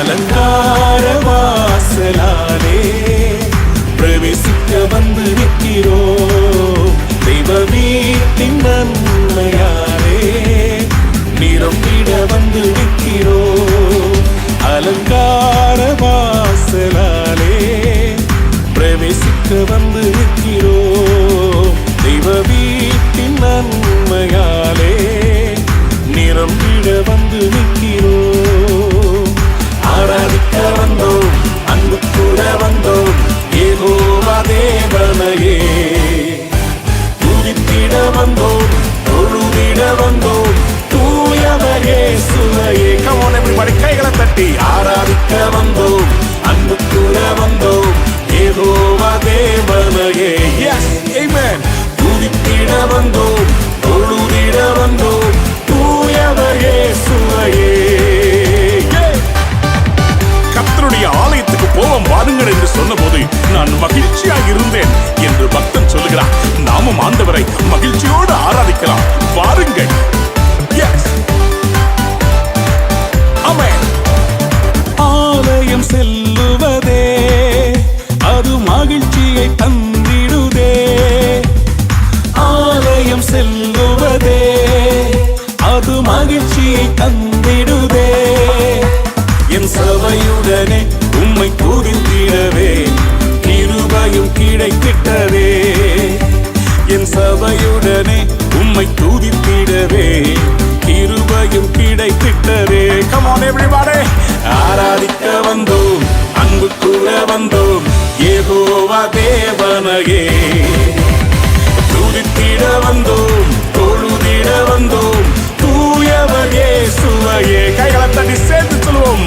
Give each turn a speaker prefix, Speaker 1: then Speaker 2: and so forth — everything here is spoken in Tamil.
Speaker 1: அலங்கார வாசலாலே பிரவேசிக்க வந்து நிற்கிறோம். தெய்வ வீட்டின் நன்மையாலே நிரம்பிட வந்து நிற்கிறோம். அலங்கார வாசலாலே பிரவேசிக்க வந்து நிற்கிறோம். தெய்வ வீட்டின் நன்மையாலே நிரம்பிட வந்து நிற்கிறோம். ஆராதிக்க வந்தோம், அன்பு கூட வந்தோம், யெகோவா தேவனையே துதித்திட வந்தோம், தொழுதிட வந்தோம், தூயவர் இயேசுவையே. Come on everybody, கைகளை தட்டி ஆராதிக்க வந்தோம், அன்பு கூட வந்தோம், யெகோவா தேவனையே. Yes, amen. துதித்திட வந்தோம், தொழுதிட வந்தோம், தூயவர் இயேசுவையே. கர்த்தருடைய ஆலயத்துக்கு போவோம் வாருங்கள் என்று சொன்னபோது நான் மகிழ்ச்சியாக இருந்தேன் என்று பக்தன் சொல்லுகிறார். நாமும் ஆண்டவரை மகிழ்ச்சியோடு ஆராதிக்கலாம். வாருங்கள். ஆலயம் செல்லுவதே அது மகிழ்ச்சியை தந்திடுதே. ஆலயம் செல்லுவதே அது மகிழ்ச்சியை தந்திடுதே. என் சபையுடனே உம்மை துதித்திடவே கிருபையும் கிடைத்திட்டதே. என் சபையுடனே உம்மை துதித்திடவே கிருபையும் கிடைத்திட்டதே. Come on everybody, ஆராதிக்க வந்தோம், அன்பு கூட வந்தோம், யெகோவா தேவனையே துதித்திட வந்தோம், தொழுதிட வந்தோம், தூயவர் இயேசுவையே. கைகளை தட்டி சேர்த்து சொல்லுவோம்.